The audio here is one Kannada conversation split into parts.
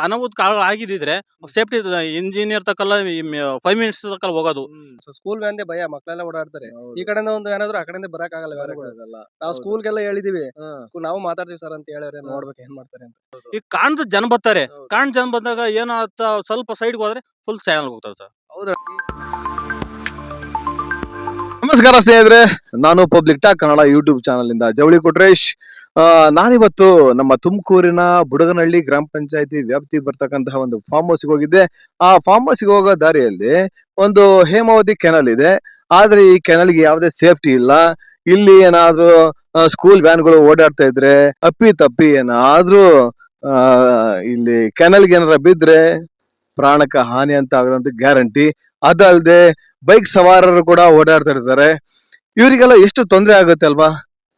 ಅನಾಹುತ ಆಗಿದ್ರೆ ಸೇಫ್ಟಿ ಇಂಜಿನಿಯರ್ ತಕ್ಕಲ್ಲ 5 ಮಿನಿಟ್ಸ್ ತಕ್ಕಲ್ಲ ಹೋಗೋದು. ಸ್ಕೂಲ್ ವ್ಯಾನ್ ಭಯ ಮಕ್ಕಳೆಲ್ಲ ಓಡಾಡ್ತಾರೆ. ಈ ಕಡೆಯಿಂದ ಒಂದು ಏನಾದ್ರು ಆ ಕಡೆಯಿಂದ ಬರಕ್ ಆಗಲ್ಲ. ನಾವು ಸ್ಕೂಲ್ಗೆಲ್ಲ ಹೇಳಿದೀವಿ, ನಾವು ಮಾತಾಡ್ತೀವಿ ಸರ್ ಅಂತ ಹೇಳಿದ್ರೆ ನೋಡ್ಬೇಕು ಏನ್ ಮಾಡ್ತಾರೆ ಅಂತ. ಈಗ ಕಾಣ್ದ ಜನ ಬರ್ತಾರೆ, ಜನ ಬಂದಾಗ ಏನಾಗ್ತ ಸ್ವಲ್ಪ ಸೈಡ್ಗೆ ಹೋದ್ರೆ ಫುಲ್ ಚಾನಲ್ ಹೋಗ್ತಾರೆ ಸರ್. ನಮಸ್ಕಾರ ಸ್ನೇಹಿತರೆ, ನಾನು public talk Kannada YouTube channel ಇಂದ ಜವಳಿ ಕೊಟ್ರೇಶ್. ನಾನಿವತ್ತು ನಮ್ಮ ತುಮಕೂರಿನ ಬುಡಗನಹಳ್ಳಿ ಗ್ರಾಮ ಪಂಚಾಯತಿ ವ್ಯಾಪ್ತಿ ಬರ್ತಕ್ಕಂತಹ ಒಂದು ಫಾರ್ಮ್ ಹೌಸ್ಗೆ ಹೋಗಿದ್ದೆ. ಆ ಫಾರ್ಮ್ ಹೌಸ್ಗೆ ಹೋಗೋ ದಾರಿಯಲ್ಲಿ ಒಂದು ಹೇಮಾವತಿ ಕೆನಲ್ ಇದೆ. ಆದ್ರೆ ಈ ಕೆನಲ್ಗೆ ಯಾವುದೇ ಸೇಫ್ಟಿ ಇಲ್ಲ. ಇಲ್ಲಿ ಏನಾದ್ರೂ ಸ್ಕೂಲ್ ವ್ಯಾನ್ಗಳು ಓಡಾಡ್ತಾ ಇದ್ರೆ ಅಪ್ಪಿ ತಪ್ಪಿ ಏನಾದ್ರೂ ಇಲ್ಲಿ ಕೆನಲ್ಗೆ ಏನಾರ ಬಿದ್ರೆ ಪ್ರಾಣಕ ಹಾನಿ ಅಂತ ಆಗೋದಂತ ಗ್ಯಾರಂಟಿ. ಅದಲ್ಲದೆ ಬೈಕ್ ಸವಾರರು ಕೂಡ ಓಡಾಡ್ತಾ ಇರ್ತಾರೆ. ಇವರಿಗೆಲ್ಲ ಎಷ್ಟು ತೊಂದರೆ ಆಗುತ್ತೆ ಅಲ್ವಾ?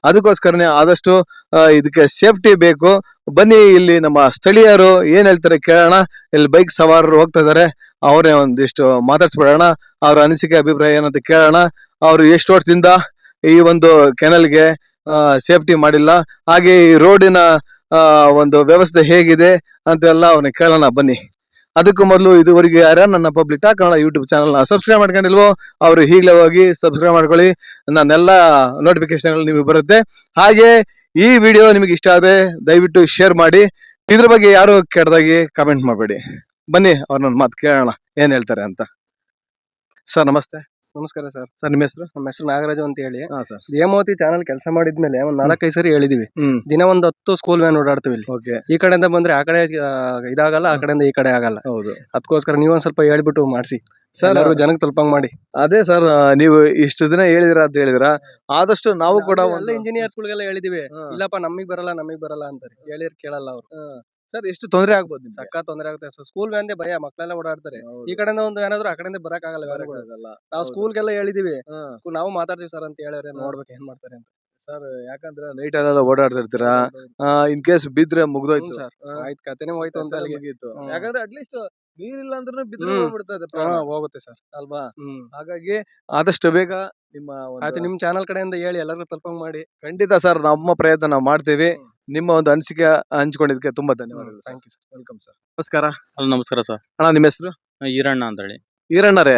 ಅದಕ್ಕೋಸ್ಕರನೇ ಆದಷ್ಟು ಇದಕ್ಕೆ ಸೇಫ್ಟಿ ಬೇಕು. ಬನ್ನಿ, ಇಲ್ಲಿ ನಮ್ಮ ಸ್ಥಳೀಯರು ಏನ್ ಹೇಳ್ತಾರೆ ಕೇಳೋಣ. ಇಲ್ಲಿ ಬೈಕ್ ಸವಾರರು ಹೋಗ್ತಾ ಇದಾರೆ, ಅವರೇ ಒಂದಿಷ್ಟು ಮಾತಾಡ್ಸ್ಬಿಡೋಣ. ಅವ್ರ ಅನಿಸಿಕೆ ಅಭಿಪ್ರಾಯ ಏನಂತ ಕೇಳೋಣ. ಅವ್ರು ಎಷ್ಟು ವರ್ಷದಿಂದ ಈ ಒಂದು ಕೆನಲ್ಗೆ ಸೇಫ್ಟಿ ಮಾಡಿಲ್ಲ, ಹಾಗೆ ಈ ರೋಡಿನ ಒಂದು ವ್ಯವಸ್ಥೆ ಹೇಗಿದೆ ಅಂತೆಲ್ಲ ಅವ್ರನ್ನ ಕೇಳೋಣ ಬನ್ನಿ. ಅದಕ್ಕೂ ಮೊದಲು ಇದುವರೆಗೆ ಯಾರ ನನ್ನ public talk Kannada YouTube channel ನ ಸಬ್ಸ್ಕ್ರೈಬ್ ಮಾಡ್ಕೊಂಡಿಲ್ವೋ ಅವರು ಈಗಲೇ ಹೋಗಿ ಸಬ್ಸ್ಕ್ರೈಬ್ ಮಾಡ್ಕೊಳ್ಳಿ. ನನ್ನೆಲ್ಲ ನೋಟಿಫಿಕೇಶನ್ ನಿಮಗೆ ಬರುತ್ತೆ. ಹಾಗೆ ಈ ವಿಡಿಯೋ ನಿಮಗೆ ಇಷ್ಟ ಆದ್ರೆ ದಯವಿಟ್ಟು ಶೇರ್ ಮಾಡಿ. ಇದ್ರ ಬಗ್ಗೆ ಯಾರು ಕೆಟ್ಟದಾಗಿ ಕಮೆಂಟ್ ಮಾಡಬೇಡಿ. ಬನ್ನಿ ಅವ್ರನ್ನ ಮಾತು ಕೇಳೋಣ ಏನ್ ಹೇಳ್ತಾರೆ ಅಂತ. ಸರ್ ನಮಸ್ತೆ. ನಮಸ್ಕಾರ ಸರ್. ಸರ್ ನಿಮ್ಮ ಹೆಸರು? ನಮ್ಮ ಹೆಸರು ನಾಗರಾಜು ಅಂತ ಹೇಳಿ. ಸರ್, ಹೇಮಾವತಿ ಚಾನಲ್ ಕೆಲಸ ಮಾಡಿದ್ಮೇಲೆ ಒಂದ್ 4-5 ಸರಿ ಹೇಳಿದೀವಿ. ದಿನ ಒಂದು 10 ಸ್ಕೂಲ್ ವ್ಯಾನ್ ಓಡಾಡ್ತೀವಿ ಇಲ್ಲಿ. ಈ ಕಡೆಯಿಂದ ಬಂದ್ರೆ ಆ ಕಡೆ ಇದಾಗಲ್ಲ, ಆ ಕಡೆಯಿಂದ ಈ ಕಡೆ ಆಗಲ್ಲ. ಹೌದು, ಅದಕ್ಕೋಸ್ಕರ ನೀವೊಂದ್ ಸ್ವಲ್ಪ ಹೇಳ್ಬಿಟ್ಟು ಮಾಡಿಸಿ ಸರ್, ಜನಕ್ಕೆ ತಲುಪಂಗ್ ಮಾಡಿ. ಅದೇ ಸರ್, ನೀವು ಇಷ್ಟು ದಿನ ಹೇಳಿದಿರ ಅಂತ ಹೇಳಿದ್ರ, ಆದಷ್ಟು ನಾವು ಕೂಡ ಎಲ್ಲ ಇಂಜಿನಿಯರ್ಸ್ ಗಳಿಗೆಲ್ಲ ಹೇಳಿದಿವಿ. ಇಲ್ಲಪ್ಪ ನಮಗ್ ಬರಲ್ಲ ಅಂತಾರೆ. ಹೇಳಿರ್ ಕೇಳಲ್ಲ ಅವ್ರು. ಸರ್, ಎಷ್ಟು ತೊಂದರೆ ಆಗ್ಬೋದು? ಸಕ್ಕ ತೊಂದರೆ ಆಗುತ್ತೆ ಸರ್. ಸ್ಕೂಲ್ ವ್ಯಾನ್ ಭಯ ಮಕ್ಕಳೆಲ್ಲ ಓಡಾಡ್ತಾರೆ. ಈ ಕಡೆಯಿಂದ ಒಂದು ಏನಾದ್ರು ಆ ಕಡೆಯಿಂದ ಬರಕ್ ಆಗಲ್ಲ. ನಾವು ಸ್ಕೂಲ್ಗೆಲ್ಲ ಹೇಳಿದಿವಿ, ನಾವು ಮಾತಾಡ್ತೀವಿ ಸರ್ ಅಂತ ಹೇಳಿದ್ರೆ ನೋಡ್ಬೇಕು ಏನ್ ಮಾಡ್ತಾರೆ ಅಂತ. ಸರ್, ಯಾಕಂದ್ರೆ ನೈಟ್ ಅಲ್ಲೆಲ್ಲ ಓಡಾಡ್ತಿರ್ತೀರಾ, ಇನ್ ಕೇಸ್ ಬಿದ್ರೆ ಮುಗ್ದೋಯ್ತು ಸರ್. ಆಯ್ತು, ಕತೆನೆ ಹೋಯ್ತು ಅಂತ ಮುಗೀತು. ಯಾಕಂದ್ರೆ ಅಟ್ಲೀಸ್ಟ್ ನೀರಿಲ್ಲ ಅಂದ್ರೆ ಬಿದ್ರೆ ಹೋಗ್ಬಿಡ್ತದೆ, ಹೋಗುತ್ತೆ ಸರ್ ಅಲ್ವಾ? ಹಾಗಾಗಿ ಆದಷ್ಟು ಬೇಗ ನಿಮ್ಮ ಆಯ್ತು, ನಿಮ್ ಚಾನಲ್ ಕಡೆಯಿಂದ ಹೇಳಿ ಎಲ್ಲರಿಗೂ ತಲುಪಂಗ್ ಮಾಡಿ. ಖಂಡಿತ ಸರ್, ನಮ್ಮ ಪ್ರಯತ್ನ ನಾವು ಮಾಡ್ತೀವಿ. ನಿಮ್ಮ ಒಂದು ಅನಿಸಿಕೆ ಹಂಚ್ಕೊಂಡಿದ್ದಕ್ಕೆ ತುಂಬಾ ಧನ್ಯವಾದಗಳು. Thank you sir. Welcome sir. ನಮಸ್ಕಾರ. ನಮಸ್ಕಾರ ಸರ್. ಅಣ್ಣ, ನಿಮ್ಮ ಹೆಸರು? ಈರಣ್ಣ ಅಂತ ಹೇಳಿ. ಈರಣ್ಣರೇ,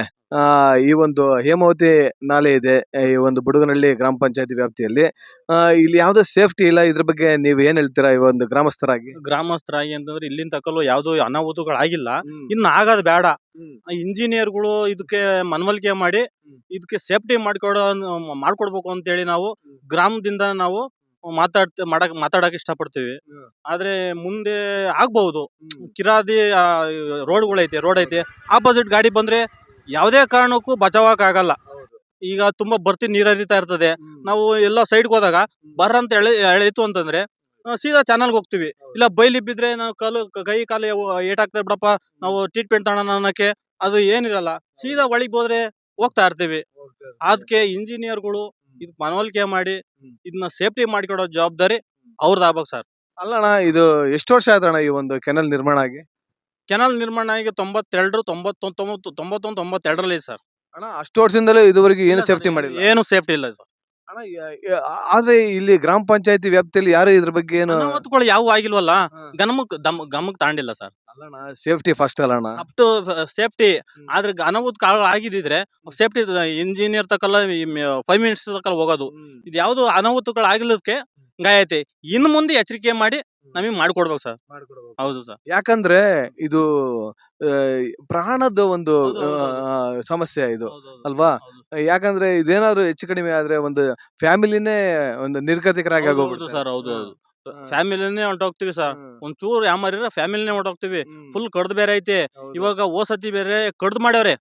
ಈ ಒಂದು ಹೇಮಾವತಿ ನಾಲೆ ಇದೆ ಈ ಒಂದು ಬುಡಗನಹಳ್ಳಿ ಗ್ರಾಮ ಪಂಚಾಯತಿ ವ್ಯಾಪ್ತಿಯಲ್ಲಿ. ಇಲ್ಲಿ ಯಾವ್ದು ಸೇಫ್ಟಿ ಇಲ್ಲ, ಇದ್ರ ಬಗ್ಗೆ ನೀವು ಏನ್ ಹೇಳ್ತೀರಾ ಈ ಒಂದು ಗ್ರಾಮಸ್ಥರಾಗಿ? ಅಂತಂದ್ರೆ ಇಲ್ಲಿಂದ ತಕ್ಕಲು ಯಾವ್ದು ಅನಾಹುತಗಳಾಗಿಲ್ಲ, ಇನ್ನು ಆಗೋದು ಬೇಡ. ಇಂಜಿನಿಯರ್ಗಳು ಇದಕ್ಕೆ ಮನವೊಲಿಕೆ ಮಾಡಿ ಇದಕ್ಕೆ ಸೇಫ್ಟಿ ಮಾಡ್ಕೊಡ್ಬೇಕು ಅಂತ ಹೇಳಿ ನಾವು ಗ್ರಾಮದಿಂದ ನಾವು ಮಾತಾಡಕ್ ಇಷ್ಟಪಡ್ತೀವಿ. ಆದ್ರೆ ಮುಂದೆ ಆಗ್ಬಹುದು. ಕಿರಾದಿ ರೋಡ್ ಐತೆ, ಆಪೋಸಿಟ್ ಗಾಡಿ ಬಂದ್ರೆ ಯಾವುದೇ ಕಾರಣಕ್ಕೂ ಬಚಾವಕ್ ಆಗಲ್ಲ. ಈಗ ತುಂಬಾ ಬರ್ತಿ ನೀರ್ ಹರಿತಾ ಇರ್ತದೆ. ನಾವು ಎಲ್ಲ ಸೈಡ್ಗೆ ಹೋದಾಗ ಅಂತ ಎಳಿತು ಅಂತಂದ್ರೆ ಸೀದಾ ಚಾನಲ್ಗೆ ಹೋಗ್ತಿವಿ. ಇಲ್ಲ ಬೈಲಿ ಬಿದ್ರೆ ನಾವು ಕೈ ಕಾಲು ಏಟಾಗ್ತದೆ ಬಿಡಪ್ಪ, ನಾವು ಟ್ರೀಟ್ಮೆಂಟ್ ತಗೋಣ ಅನ್ನಕ್ಕೆ ಅದು ಏನಿರಲ್ಲ. ಸೀದಾ ಒಳಗ್ ಹೋದ್ರೆ ಹೋಗ್ತಾ ಇರ್ತೀವಿ. ಅದಕ್ಕೆ ಇಂಜಿನಿಯರ್ಗಳು ಇದು ಮನವೊಲಿಕೆ ಮಾಡಿ ಇದನ್ನ ಸೇಫ್ಟಿ ಮಾಡಿಕೊಡೋ ಜವಾಬ್ದಾರಿ ಅವ್ರದ್ದು ಆಗ್ಬೇಕು ಸರ್. ಅಲ್ಲಣ್ಣ, ಇದು ಎಷ್ಟು ವರ್ಷ ಆಯ್ತಣ್ಣ ಈ ಒಂದು ಕೆನಲ್ ನಿರ್ಮಾಣ ಆಗಿ? ಕೆನಲ್ ನಿರ್ಮಾಣ ಆಗಿ 92 ಸರ್. ಅಣ್ಣ, ಅಷ್ಟು ವರ್ಷದಿಂದಲೇ ಇದುವರೆಗೆ ಏನು ಸೇಫ್ಟಿ ಮಾಡಿಲ್ಲ? ಏನು ಸೇಫ್ಟಿ ಇಲ್ಲ ಸರ್. ಅಣ್ಣ, ಆದ್ರೆ ಇಲ್ಲಿ ಗ್ರಾಮ ಪಂಚಾಯತಿ ವ್ಯಾಪ್ತಿಯಲ್ಲಿ ಯಾರು ಇದ್ರ ಬಗ್ಗೆ ಏನು ಅನಾಹುತಗಳು ಯಾವ ಆಗಿಲ್ವಲ್ಲ, ಗಮಕ್ ತಾಂಡಿಲ್ಲ ಸರ್. ಅಲ್ಲಣ್ಣ, ಸೇಫ್ಟಿ ಫಸ್ಟ್ ಅಲ್ಲಣ್ಣ. Up to safety. ಆದ್ರೆ ಅನಾಹುತ ಆಗಿದ್ರೆ ಸೇಫ್ಟಿ ಇಂಜಿನಿಯರ್ ತಕ್ಕಲ್ಲ 5 ಮಿನಿಟ್ಸ್ ತಕ್ಕಲ್ಲ ಹೋಗೋದು. ಇದು ಯಾವ್ದು ಅನಾಹುತಗಳು ಆಗಿಲ್ಲದಕ್ಕೆ ಗಾಯತೆ. ಇನ್ನು ಮುಂದೆ ಎಚ್ಚರಿಕೆ ಮಾಡಿ ನಮಗೆ ಮಾಡ್ಕೊಡ್ಬೇಕು ಸರ್. ಹೌದು ಸರ್. ಯಾಕಂದ್ರೆ ಇದು ಪ್ರಾಣದ ಒಂದು ಸಮಸ್ಯೆ ಇದು ಅಲ್ವಾ? ಯಾಕಂದ್ರೆ ಇದೇನಾದ್ರು ಹೆಚ್ಚು ಕಡಿಮೆ ಆದ್ರೆ ಒಂದು ಫ್ಯಾಮಿಲಿನೇ ಒಂದು ನಿರ್ಗತಿಕರಾಗಿ ಆಗೋಗ್ಬಿಡುತ್ತೆ ಸರ್. ಹೌದು, ಫ್ಯಾಮಿಲಿನೇ ಹೊಂಟೋಗ್ತಿವಿ ಸರ್. ಒಂಚೂರು ಯಾಮಾರಿರ ಫ್ಯಾಮಿಲಿನೇ ಹೊಂಟೋಗ್ತಿವಿ. ಫುಲ್ ಕಡ್ದು ಬೇರೆ ಐತೆ. ಇವಾಗ ಓಸತಿ ಬೇರೆ ಕಡ್ದು ಮಾಡ್ಯವ್ರೆ.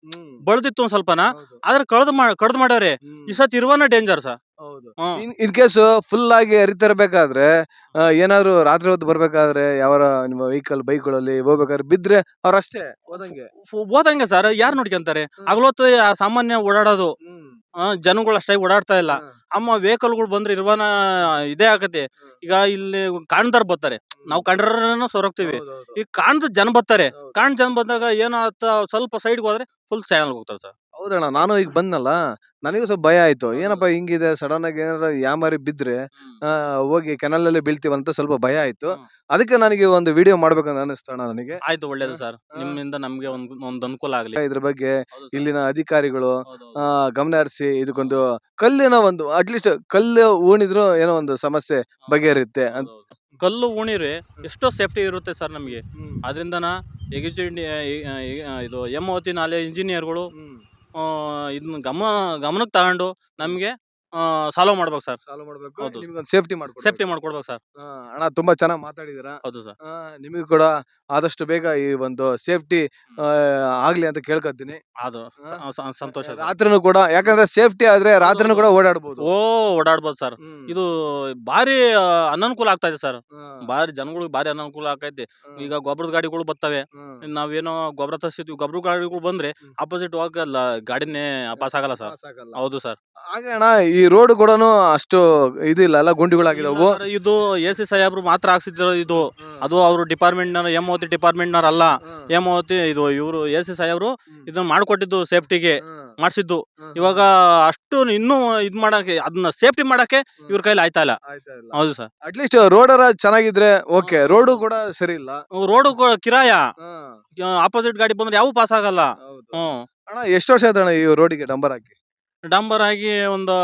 ಬಳದಿತ್ತು ಒಂದ್ ಸ್ವಲ್ಪನ, ಆದ್ರೆ ಕಡ್ದು ಮಾಡ್ಯವ್ರೆ. ಈ ಸತಿ ಇರುವನ danger sir. In case full ಆಗಿ ಹರಿತಿರ್ಬೇಕಾದ್ರೆ, ಏನಾದ್ರು ರಾತ್ರಿ ಹೊತ್ತು ಬರ್ಬೇಕಾದ್ರೆ ಯಾವ ನಿಮ್ಮ ವೆಹಿಕಲ್ ಬೈಕ್ಗಳಲ್ಲಿ ಹೋಗ್ಬೇಕಾದ್ರೆ ಬಿದ್ರೆ ಅವ್ರಷ್ಟೇ ಹೋದಂಗೆ ಸರ್. ಯಾರು ನೋಡ್ಕೊಂತಾರೆ? ಹಗಲೊತ್ತು ಸಾಮಾನ್ಯ ಓಡಾಡೋದು ಜನಗಳು ಅಷ್ಟಾಗಿ ಓಡಾಡ್ತಾ ಇಲ್ಲ. ಅಮ್ಮ ವೆಹಿಕಲ್ಗಳು ಬಂದ್ರೆ ಇರುವನ ಇದೇ ಆಗತ್ತೆ. ಈಗ ಇಲ್ಲಿ ಕಾಣ್ದಾರ್ ಬರ್ತಾರೆ, ನಾವು ಕಂಡ್ರ ಸೊರಗ್ತೀವಿ. ಈಗ ಕಾಣ್ದ ಜನ ಬರ್ತಾರೆ. ಜನ ಬಂದಾಗ ಏನಾಗ್ತ ಸ್ವಲ್ಪ ಸೈಡ್ಗೆ ಹೋದ್ರೆ ಫುಲ್ ಚಾನಲ್ ಹೋಗ್ತಾರೆ ಸರ್. ಹೌದಣ್ಣ, ನಾನು ಈಗ ಬಂದ್ನಲ್ಲ, ನನಗೂ ಸ್ವಲ್ಪ ಭಯ ಆಯ್ತು. ಏನಪ್ಪ ಹಿಂಗಿದೆ, ಸಡನ್ ಆಗಿ ಏನಾರ ಯಾಮಾರಿ ಬಿದ್ರೆ ಹೋಗಿ ಕೆನಲ್ ಅಲ್ಲಿ ಬೀಳ್ತೀವಂತ ಸ್ವಲ್ಪ ಭಯ ಆಯ್ತು. ಅದಕ್ಕೆ ನನಗೆ ಒಂದು ವಿಡಿಯೋ ಮಾಡ್ಬೇಕಂತ ಅನಿಸ್ತಣ್ಣ ನನಗೆ. ಆಯ್ತು, ಒಳ್ಳೇದು ಸರ್. ನಿಮ್ಮಿಂದ ನಮ್ಗೆ ಒಂದ್ ಅನುಕೂಲ ಆಗ್ಲಿ. ಇದ್ರ ಬಗ್ಗೆ ಇಲ್ಲಿನ ಅಧಿಕಾರಿಗಳು ಗಮನ ಹರಿಸಿ ಇದಕ್ಕೊಂದು ಕಲ್ಲಿನ ಒಂದು ಅಟ್ಲೀಸ್ಟ್ ಕಲ್ಲು ಊಣಿದ್ರು ಏನೋ ಒಂದು ಸಮಸ್ಯೆ ಬಗೆಹರಿಯುತ್ತೆ ಅಂತ. ಕಲ್ಲು ಉಣಿರಿ ಎಷ್ಟೋ ಸೇಫ್ಟಿ ಇರುತ್ತೆ ಸರ್ ನಮಗೆ. ಅದರಿಂದನ ಇದು ಹೇಮಾವತಿ ನಾಲೆ ಇಂಜಿನಿಯರ್ಗಳು ಇದನ್ನ ಗಮನಕ್ಕೆ ತಗೊಂಡು ನಮಗೆ ಸಾಲ್ವ್ ಮಾಡ್ಬೇಕು ಸರ್. ಸಾಲ್ವ್ ಮಾಡ್ಬೇಕು, ಹೌದು. ನಿಮ್ಗೊಂದು ಸೇಫ್ಟಿ ಮಾಡ್ಕೊಡ್ಬೇಕು. ಸೇಫ್ಟಿ ಮಾಡ್ಕೊಡ್ಬೇಕು ಸರ್. ಅಣ್ಣ ತುಂಬಾ ಚೆನ್ನಾಗಿ ಮಾತಾಡಿದೀರಾ. ಹೌದು ಸರ್. ನಿಮಗೂ ಕೂಡ ಆದಷ್ಟು ಬೇಗ ಈ ಒಂದು ಸೇಫ್ಟಿ ಆಗ್ಲಿ ಅಂತ ಕೇಳ್ಕೊತೀನಿ. ಅದು ಸಂತೋಷ ಸರ್. ರಾತ್ರಿನೂ ಕೂಡ, ಯಾಕಂದ್ರೆ ಸೇಫ್ಟಿ ಆದ್ರೆ ರಾತ್ರಿನೂ ಕೂಡ ಓಡಾಡ್ಬೋದು. ಓಡಾಡ್ಬೋದು ಸರ್. ಇದು ಬಾರಿ ಅನನುಕೂಲ ಆಗ್ತಾ ಇದೆ ಸರ್. ಬಾರಿ ಜನಗಳಿಗೆ ಬಾರಿ ಅನನುಕೂಲ ಆಗ್ತೈತಿ. ಈಗ ಗೊಬ್ಬರದ ಗಾಡಿಗಳು ಬರ್ತವೆ, ನಾವೇನೋ ಗೊಬ್ಬರ ತರಿಸಿದ್ವಿ, ಗೊಬ್ಬರ ಗಾಡಿಗಳು ಬಂದ್ರೆ ಆಪೋಸಿಟ್ ಹೋಗಲ್ಲ, ಗಾಡಿನೇ ಪಾಸ್ ಆಗಲ್ಲ ಸರ್. ಹೌದು ಸರ್. ಹಾಗೆ ಅಣ್ಣ, ಈ ರೋಡ್ ಕೂಡ ಅಷ್ಟು ಇದಿಲ್ಲ ಅಲ್ಲ, ಗುಂಡಿಗಳಾಗಿದಾವು. ಇದು AC ಸಾಹೇಬ್ರು ಮಾತ್ರ ಹಾಕ್ಸಿದ್ರು ಇದು. ಅದು ಅವರು ಡಿಪಾರ್ಟ್ಮೆಂಟ್ ಹೇಮಾವತಿ ಡಿಪಾರ್ಟ್ಮೆಂಟ್ ಅಲ್ಲ. ಹೇಮಾವತಿ ಇದು ಇವರು AC ಸಾಹೇಬ್ರು ಇದನ್ನ ಮಾಡ್ಕೊಟ್ಟಿದ್ದು, ಸೇಫ್ಟಿಗೆ ಮಾಡ್ಸಿದ್ದು. ಇವಾಗ ಅಷ್ಟು ಇನ್ನೂ ಇದ್ ಮಾಡಕ್ಕೆ, ಅದನ್ನ ಸೇಫ್ಟಿ ಮಾಡಕ್ಕೆ ಇವ್ರ ಕೈಲಿ ಆಯ್ತಾ ಇಲ್ಲ. ಹೌದು ಸರ್. ಅಟ್ಲೀಸ್ಟ್ ರೋಡರ ಚೆನ್ನಾಗಿದ್ರೆ ಓಕೆ, ರೋಡು ಕೂಡ ಸರಿ ಇಲ್ಲ. ರೋಡ್ ಕಿರಾಯ, ಆಪೋಸಿಟ್ ಗಾಡಿ ಬಂದ್ರೆ ಯಾವ ಪಾಸ್ ಆಗಲ್ಲ. ಅಣ್ಣ ಎಷ್ಟು ವರ್ಷ ಆಯ್ತಣ್ಣ ಈ ರೋಡಿಗೆ ಡಂಬರ್ ಹಾಕಿ? ಡಂಬರ್ ಆಗಿ ಒಂದು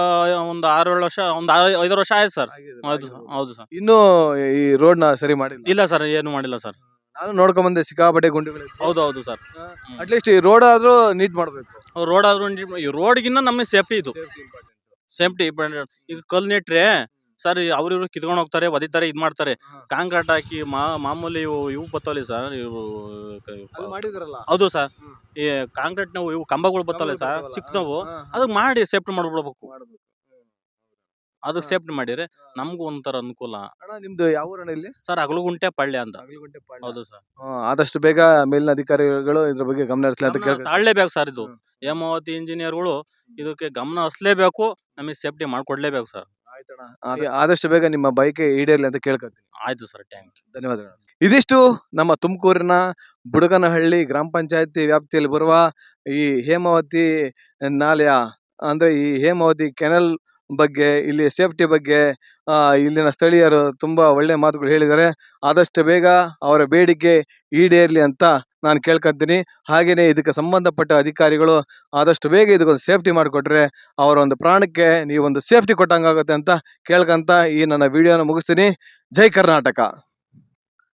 6-7 ವರ್ಷ, ಒಂದು 5 ವರ್ಷ ಆಯ್ತು ಸರ್. ಹೌದು ಸರ್. ಇನ್ನು ಈ ರೋಡ್ ನ ಸರಿ ಮಾಡಿಲ್ಲ? ಇಲ್ಲ ಸರ್, ಏನು ಮಾಡಿಲ್ಲ ಸರ್. ನಾನು ನೋಡ್ಕೊಂಡ್ ಬಂದೆ, ಸಿಕ್ಕಾಪಟ್ಟೆ ಗುಂಡಿಗಳು. ಹೌದು ಸರ್. ಅಟ್ಲೀಸ್ಟ್ ಈ ರೋಡ್ ಆದ್ರೂ ನೀಟ್ ಮಾಡ್ಬೇಕು. ರೋಡ್ ಆದ್ರೂ ಈ ರೋಡ್ಗಿನ್ನ ನಮಗೆ ಸೇಫ್ಟಿ ಇದು. ಸೇಫ್ಟಿ ಈಗ ಕಲ್ ನೆಟ್ರೆ ಸರ್, ಅವ್ರಿವ್ರು ಕಿತ್ಕೊಂಡು ಹೋಗ್ತಾರೆ, ಒದಿತಾರೆ, ಇದ್ ಮಾಡ್ತಾರೆ. ಕಾಂಕ್ರೀಟ್ ಹಾಕಿ ಮಾಮೂಲಿ ಇವು ಬತ್ತವಲ್ಲಿ ಸರ್, ಇವು ಮಾಡಿದ್ರಲ್ಲ. ಹೌದು ಸರ್. ಈ ಕಾಂಕ್ರೀಟ್ ನಾವು ಇವು ಕಂಬಗಳು ಬತ್ತವಲ್ಲ ಸರ್, ಚಿಕ್ಕನವು, ಅದಕ್ಕೆ ಮಾಡಿ ಸೇಫ್ಟಿ ಮಾಡ್ಬಿಡ್ಬೇಕು. ಅದಕ್ಕೆ ಸೇಫ್ಟಿ ಮಾಡಿದ್ರೆ ನಮ್ಗೂ ಒಂಥರ ಅನುಕೂಲ. ಅಣ್ಣ ನಿಮ್ದು ಯಾವ ಊರಣ್ಣ ಇಲ್ಲಿ? ಸರ್, ಅಗಲಗುಂಟೆ ಪಾಳ್ಯ ಅಂತ. ಹೌದು ಸರ್. ಆದಷ್ಟು ಬೇಗ ಮೇಲಿನ ಅಧಿಕಾರಿಗಳು ಇದ್ರ ಬಗ್ಗೆ ಗಮನ ಹರಿಸಲಿ ಅಂತ ಕೇಳ್ತೀನಿ. ತಾಳ್ಲೇಬೇಕು ಸರ್. ಇದು ಹೇಮಾವತಿ ಇಂಜಿನಿಯರ್ಗಳು ಇದಕ್ಕೆ ಗಮನ ಹರಿಸಲೇಬೇಕು, ನಮಗೆ ಸೇಫ್ಟಿ ಮಾಡ್ಕೊಡ್ಲೇಬೇಕು ಸರ್. ಆದಷ್ಟು ಬೇಗ ನಿಮ್ಮ ಬೈಕ್ ಈಡೇರ್ಲಿ ಅಂತ ಕೇಳ್ಕೊತೀನಿ. ಆಯ್ತು ಸರ್, ಥ್ಯಾಂಕ್ ಯು. ಧನ್ಯವಾದಗಳು. ಇದಿಷ್ಟು ನಮ್ಮ ತುಮಕೂರಿನ ಬುಡಗನಹಳ್ಳಿ ಗ್ರಾಮ ಪಂಚಾಯತಿ ವ್ಯಾಪ್ತಿಯಲ್ಲಿ ಬರುವ ಈ ಹೇಮಾವತಿ ನಾಲೆಯ ಅಂದ್ರೆ ಈ ಹೇಮಾವತಿ ಕೆನಲ್ ಬಗ್ಗೆ, ಇಲ್ಲಿ ಸೇಫ್ಟಿ ಬಗ್ಗೆ ಇಲ್ಲಿನ ಸ್ಥಳೀಯರು ತುಂಬಾ ಒಳ್ಳೆ ಮಾತುಗಳು ಹೇಳಿದ್ದಾರೆ. ಆದಷ್ಟು ಬೇಗ ಅವರ ಬೇಡಿಕೆ ಈಡೇರ್ಲಿ ಅಂತ ನಾನು ಕೇಳ್ಕೊಂತೀನಿ. ಹಾಗೇನೆ ಇದಕ್ಕೆ ಸಂಬಂಧಪಟ್ಟ ಅಧಿಕಾರಿಗಳು ಆದಷ್ಟು ಬೇಗ ಇದಕ್ಕೊಂದು ಸೇಫ್ಟಿ ಮಾಡಿಕೊಟ್ರೆ ಅವರ ಒಂದು ಪ್ರಾಣಕ್ಕೆ ನೀವೊಂದು ಸೇಫ್ಟಿ ಕೊಟ್ಟಂಗಾಗುತ್ತೆ ಅಂತ ಕೇಳ್ಕೊಂತ ಈ ನನ್ನ ವಿಡಿಯೋನ ಮುಗಿಸ್ತೀನಿ. ಜೈ ಕರ್ನಾಟಕ.